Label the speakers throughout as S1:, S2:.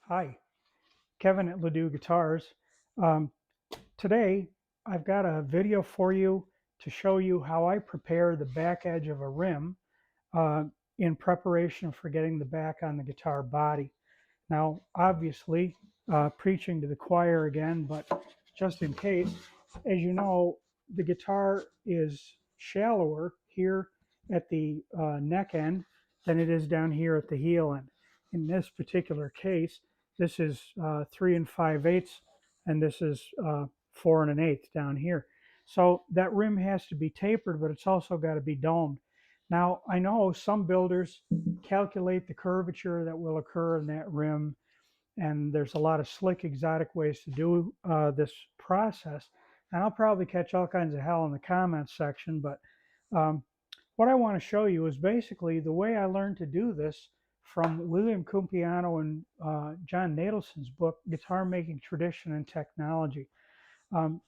S1: Hi, Kevin at Ledoux Guitars. Um, Today, I've got a video for you to show you how I prepare the back edge of a rim uh, in preparation for getting the back on the guitar body. Now, obviously, preaching to the choir again, but just in case, as you know, the guitar is shallower here at the neck end than it is down here at the heel end. In this particular case, this is 3 5/8, and this is 4 1/8 down here. So that rim has to be tapered, but it's also got to be domed. Now, I know some builders calculate the curvature that will occur in that rim, and there's a lot of slick, exotic ways to do this process. And I'll probably catch all kinds of hell in the comments section, but um, what I want to show you is basically the way I learned to do this from William Cumpiano and John Nadelson's book, Guitar Making Tradition and Technology. Um,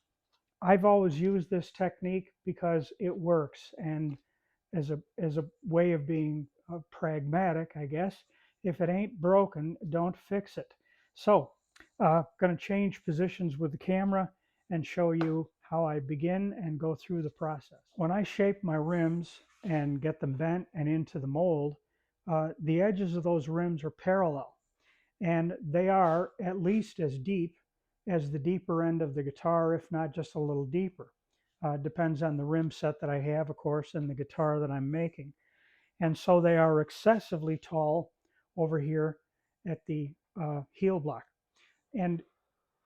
S1: I've always used this technique because it works, and as a way of being pragmatic, I guess. If it ain't broken, don't fix it. So, going to change positions with the camera and show you how I begin and go through the process. When I shape my rims and get them bent and into the mold, the edges of those rims are parallel, and they are at least as deep as the deeper end of the guitar, if not just a little deeper. Depends on the rim set that I have, of course, and the guitar that I'm making. And so they are excessively tall over here at the heel block. And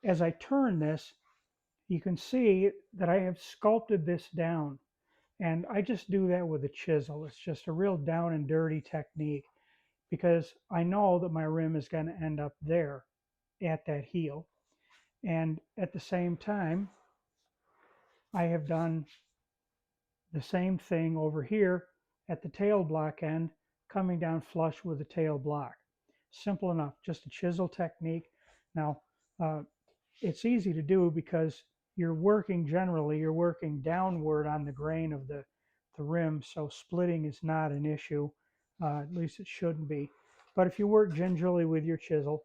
S1: as I turn this, you can see that I have sculpted this down. And I just do that with a chisel. It's just a real down and dirty technique because I know that my rim is going to end up there at that heel. And at the same time, I have done the same thing over here at the tail block end, coming down flush with the tail block. Simple enough, just a chisel technique. Now, uh, it's easy to do because you're working downward on the grain of the rim, so splitting is not an issue. At least it shouldn't be. But if you work gingerly with your chisel,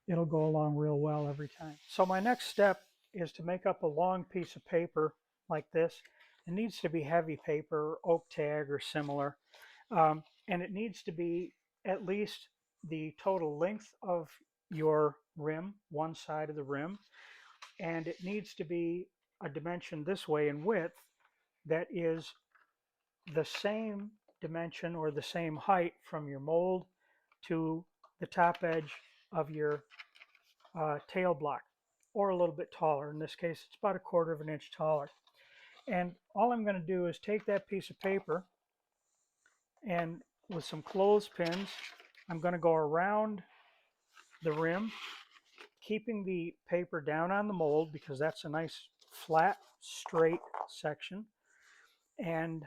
S1: it'll go along real well every time. So my next step is to make up a long piece of paper like this. It needs to be heavy paper, oak tag or similar, and it needs to be at least the total length of your rim, one side of the rim, and it needs to be a dimension this way in width that is the same dimension or the same height from your mold to the top edge of your tail block, or a little bit taller. In this case, it's about 1/4 inch taller. And all I'm going to do is take that piece of paper, and with some clothespins, I'm going to go around the rim, keeping the paper down on the mold because that's a nice flat, straight section. And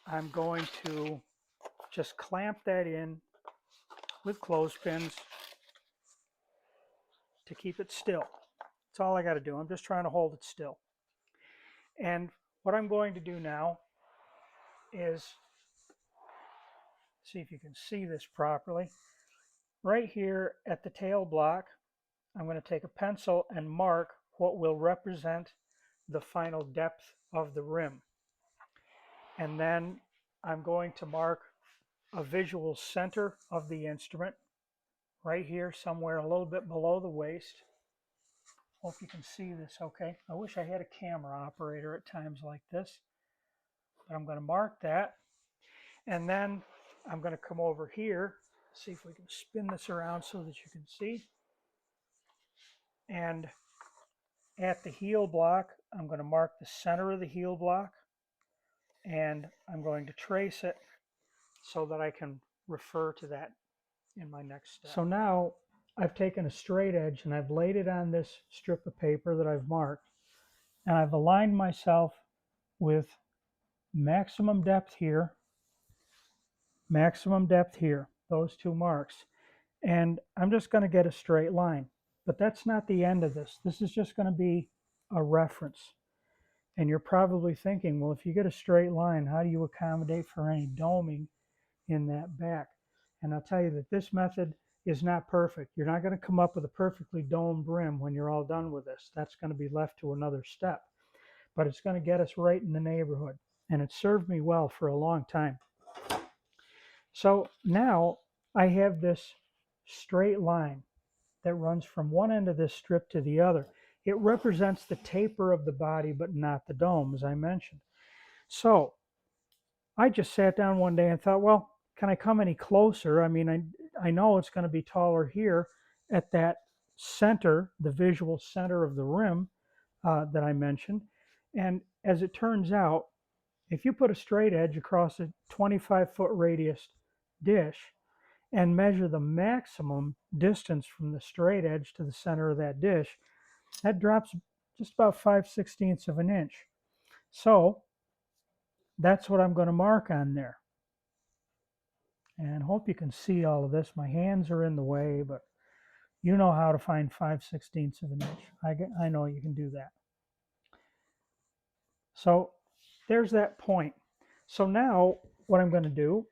S1: I'm going to just clamp that in with clothespins to keep it still. That's all I got to do. I'm just trying to hold it still. And what I'm going to do now is see if you can see this properly. Right here at the tail block, I'm going to take a pencil and mark what will represent the final depth of the rim. And then I'm going to mark a visual center of the instrument right here, somewhere a little bit below the waist. Hope you can see this okay. I wish I had a camera operator at times like this, but I'm going to mark that. And then I'm going to come over here, see if we can spin this around so that you can see. And at the heel block, I'm going to mark the center of the heel block, and I'm going to trace it so that I can refer to that in my next step. So now I've taken a straight edge and I've laid it on this strip of paper that I've marked, and I've aligned myself with maximum depth here, those two marks. And I'm just going to get a straight line. But that's not the end of this. This is just going to be a reference. And you're probably thinking, well, if you get a straight line, how do you accommodate for any doming in that back? And I'll tell you that this method is not perfect. You're not going to come up with a perfectly domed rim when you're all done with this. That's going to be left to another step. But it's going to get us right in the neighborhood. And it served me well for a long time. So now I have this straight line that runs from one end of this strip to the other. It represents the taper of the body, but not the dome, as I mentioned. So I just sat down one day and thought, well, can I come any closer? I mean, I know it's going to be taller here at that center, the visual center of the rim that I mentioned. And as it turns out, if you put a straight edge across a 25-foot radius dish and measure the maximum distance from the straight edge to the center of that dish, that drops just about 5/16 of an inch. So that's what I'm going to mark on there. And hope you can see all of this. My hands are in the way, but you know how to find 5/16 of an inch. I know you can do that. So there's that point. So now what I'm going to do,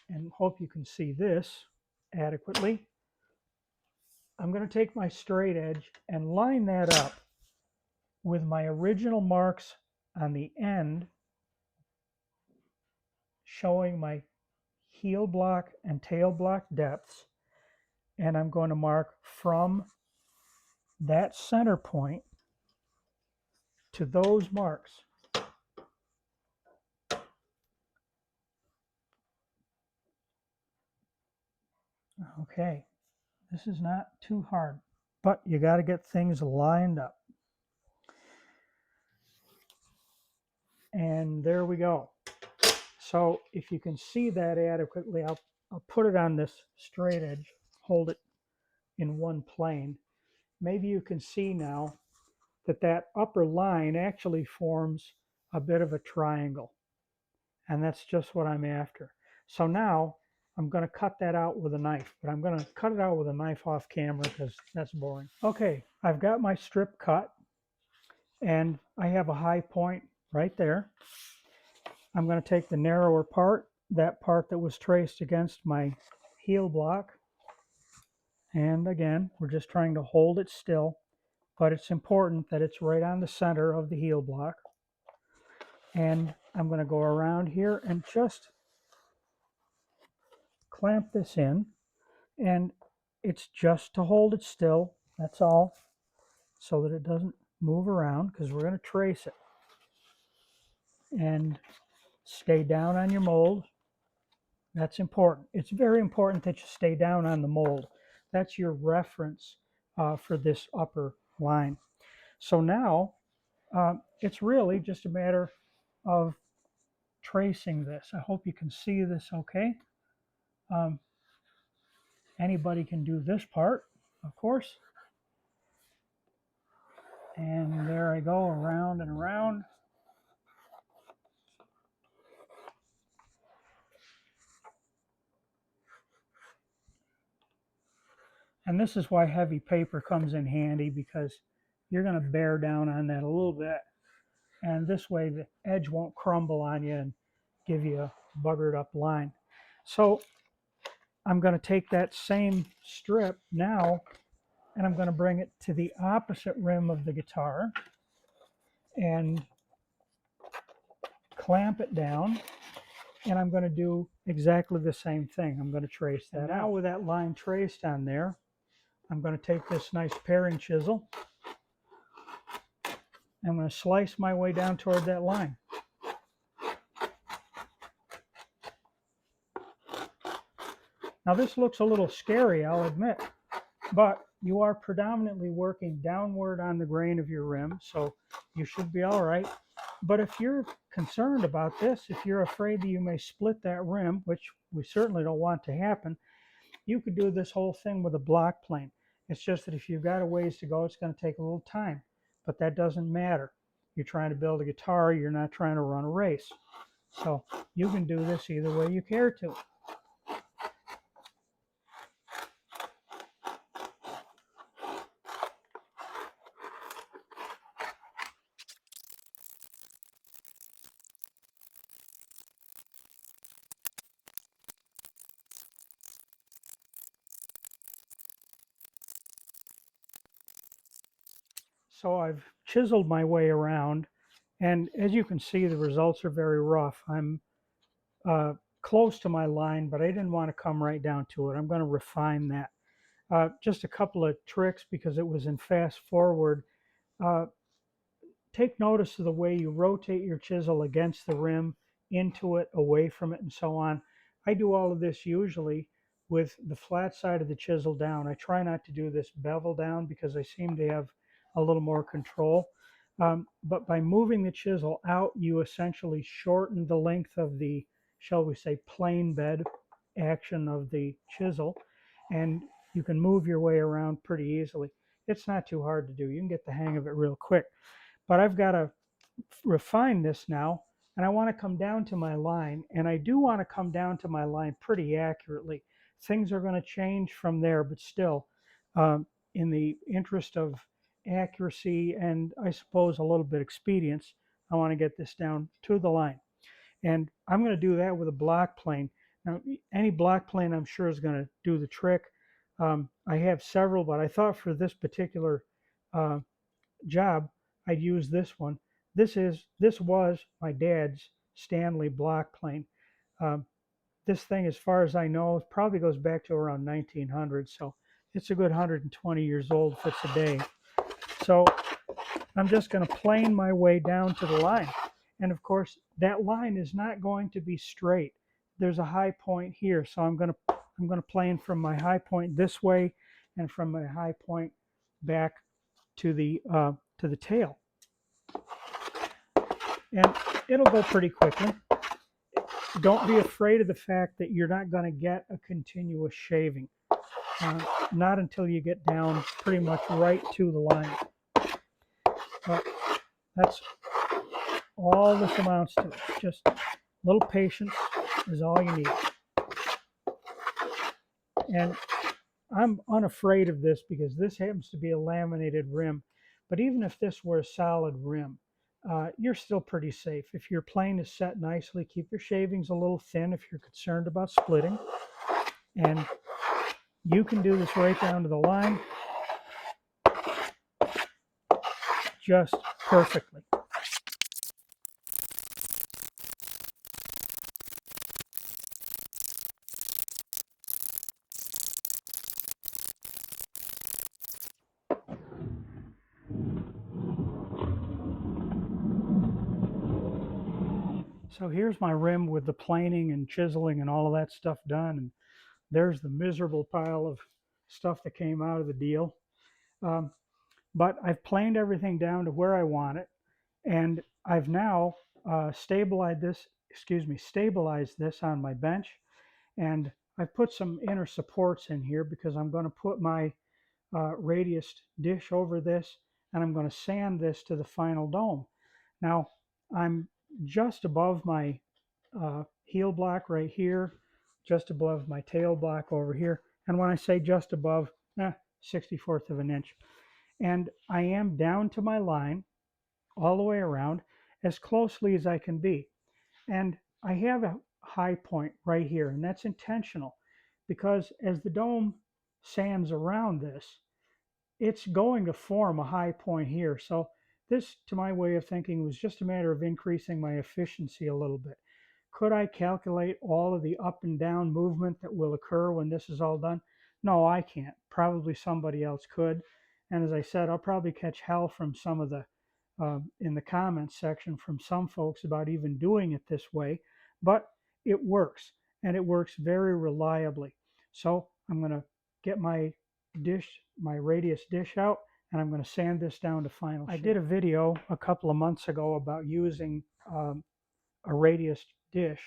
S1: and hope you can see this adequately, I'm going to take my straight edge and line that up with my original marks on the end, showing my heel block and tail block depths. And I'm going to mark from that center point to those marks. Okay, this is not too hard, but you got to get things lined up. And there we go. So if you can see that adequately, I'll put it on this straight edge, hold it in one plane. Maybe you can see now that that upper line actually forms a bit of a triangle. And that's just what I'm after. So now I'm going to cut that out with a knife, but I'm going to cut it out with a knife off camera because that's boring. Okay, I've got my strip cut and I have a high point right there. I'm going to take the narrower part, that part that was traced against my heel block. And again, we're just trying to hold it still, but it's important that it's right on the center of the heel block. And I'm going to go around here and just clamp this in. And it's just to hold it still, that's all, so that it doesn't move around, because we're going to trace it. And stay down on your mold. That's important. It's very important that you stay down on the mold. That's your reference for this upper line. So now it's really just a matter of tracing this. I hope you can see this okay. Anybody can do this part, of course. And there I go, around and around. And this is why heavy paper comes in handy, because you're going to bear down on that a little bit. And this way the edge won't crumble on you and give you a buggered up line. So I'm going to take that same strip now and I'm going to bring it to the opposite rim of the guitar and clamp it down. And I'm going to do exactly the same thing. I'm going to trace that out. Now with that line traced on there, I'm going to take this nice paring chisel. I'm going to slice my way down toward that line. Now this looks a little scary, I'll admit, but you are predominantly working downward on the grain of your rim, so you should be all right. But if you're concerned about this, if you're afraid that you may split that rim, which we certainly don't want to happen, you could do this whole thing with a block plane. It's just that if you've got a ways to go, it's going to take a little time, but that doesn't matter. You're trying to build a guitar, you're not trying to run a race. So you can do this either way you care to. So I've chiseled my way around, and as you can see, the results are very rough. I'm close to my line, but I didn't want to come right down to it. I'm going to refine that. Just a couple of tricks because it was in fast forward. Uh, Take notice of the way you rotate your chisel against the rim, into it, away from it, and so on. I do all of this usually with the flat side of the chisel down. I try not to do this bevel down because I seem to have a little more control. But by moving the chisel out, you essentially shorten the length of the, shall we say, plane bed action of the chisel, and you can move your way around pretty easily. It's not too hard to do. You can get the hang of it real quick. But I've got to refine this now, and I want to come down to my line, and I do want to come down to my line pretty accurately. Things are going to change from there, but still, in the interest of accuracy and I suppose a little bit expedience, I want to get this down to the line. And I'm going to do that with a block plane. Now, any block plane I'm sure is going to do the trick. I have several, but I thought for this particular uh, job, I'd use this one. This was my dad's Stanley block plane. Um, this thing, as far as I know, probably goes back to around 1900, so it's a good 120 years old if it's a day. So I'm just going to plane my way down to the line. And of course, that line is not going to be straight. There's a high point here, so I'm going to plane from my high point this way and from my high point back to the tail, and it'll go pretty quickly. Don't be afraid of the fact that you're not going to get a continuous shaving, not until you get down pretty much right to the line. But that's all this amounts to. Just a little patience is all you need. And I'm unafraid of this because this happens to be a laminated rim. But even if this were a solid rim, you're still pretty safe. If your plane is set nicely, keep your shavings a little thin if you're concerned about splitting. And you can do this right down to the line just perfectly. So here's my rim with the planing and chiseling and all of that stuff done. And there's the miserable pile of stuff that came out of the deal. But I've planed everything down to where I want it. And I've now stabilized this on my bench. And I've put some inner supports in here because I'm going to put my radius dish over this, and I'm going to sand this to the final dome. Now, I'm just above my heel block right here, just above my tail block over here. And when I say just above, 64th of an inch. And I am down to my line all the way around as closely as I can be. And I have a high point right here, and that's intentional because as the dome sands around this, it's going to form a high point here. So this, to my way of thinking, was just a matter of increasing my efficiency a little bit. Could I calculate all of the up and down movement that will occur when this is all done? No, I can't. Probably somebody else could. And as I said, I'll probably catch hell from some of the in the comments section from some folks about even doing it this way, but it works, and it works very reliably. So I'm going to get my radius dish out, and I'm going to sand this down to final shape. I did a video a couple of months ago about using a radius dish,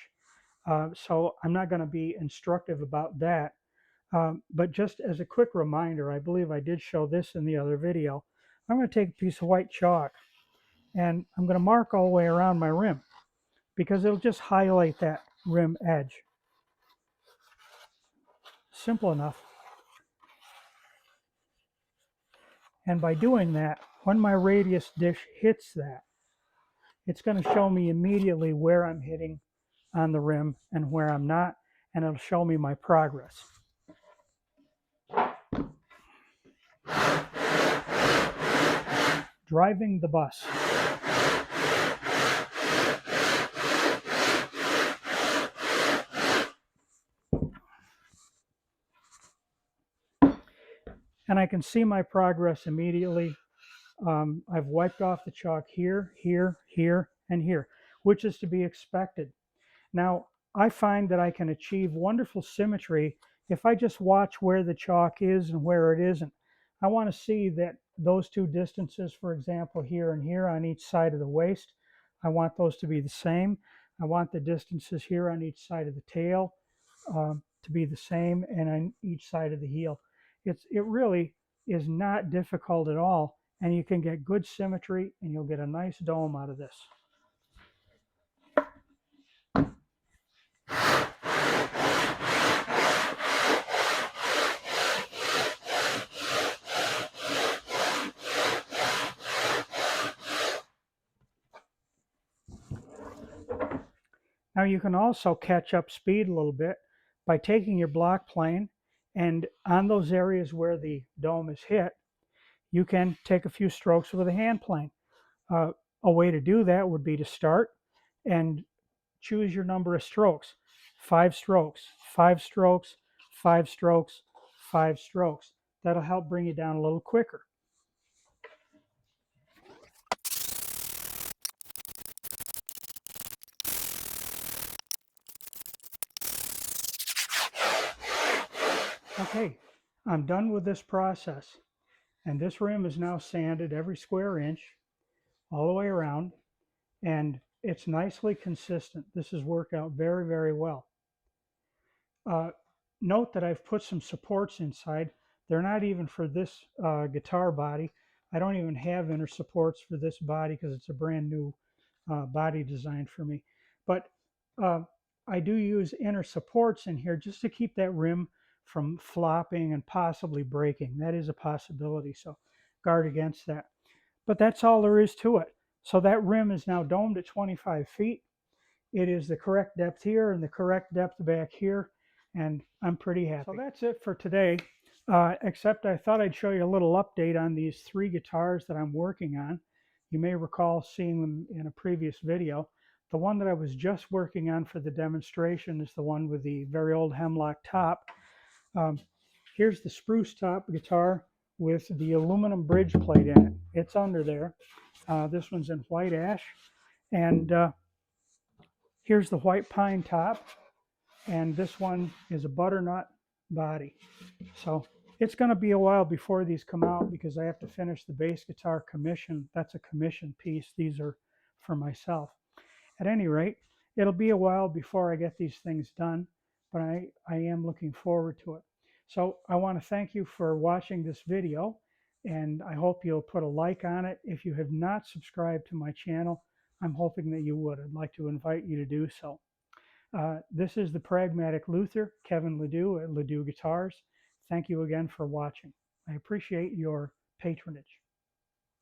S1: so I'm not going to be instructive about that. But just as a quick reminder, I believe I did show this in the other video. I'm going to take a piece of white chalk, and I'm going to mark all the way around my rim because it'll just highlight that rim edge. Simple enough. And by doing that, when my radius dish hits that, it's going to show me immediately where I'm hitting on the rim and where I'm not, and it'll show me my progress. driving the bus. And I can see my progress immediately. I've wiped off the chalk here, here, here, and here, which is to be expected. Now, I find that I can achieve wonderful symmetry if I just watch where the chalk is and where it isn't. I want to see that those two distances, for example, here and here on each side of the waist, I want those to be the same. I want the distances here on each side of the tail to be the same, and on each side of the heel. It really is not difficult at all, and you can get good symmetry, and you'll get a nice dome out of this. Now you can also catch up speed a little bit by taking your block plane, and on those areas where the dome is hit, you can take a few strokes with a hand plane. A way to do that would be to start and choose your number of strokes. 5 strokes, 5 strokes, 5 strokes, 5 strokes. That'll help bring you down a little quicker. Okay, I'm done with this process, and this rim is now sanded every square inch all the way around, and it's nicely consistent. This has worked out very, very well. Note that I've put some supports inside. They're not even for this guitar body. I don't even have inner supports for this body because it's a brand new body design for me. But I do use inner supports in here just to keep that rim from flopping and possibly breaking. That is a possibility, so guard against that. But that's all there is to it. So that rim is now domed at 25 feet. It is the correct depth here and the correct depth back here, and I'm pretty happy. So that's it for today, except I thought I'd show you a little update on these 3 guitars that I'm working on. You may recall seeing them in a previous video. The one that I was just working on for the demonstration is the one with the very old hemlock top. Here's the spruce top guitar with the aluminum bridge plate in it. It's under there. This one's in white ash. And here's the white pine top. And this one is a butternut body. So it's going to be a while before these come out because I have to finish the bass guitar commission. That's a commission piece. These are for myself. At any rate, it'll be a while before I get these things done, but I am looking forward to it. So I want to thank you for watching this video, and I hope you'll put a like on it. If you have not subscribed to my channel, I'm hoping that you would. I'd like to invite you to do so. This is the Pragmatic Luther, Kevin Ledoux at Ledoux Guitars. Thank you again for watching. I appreciate your patronage.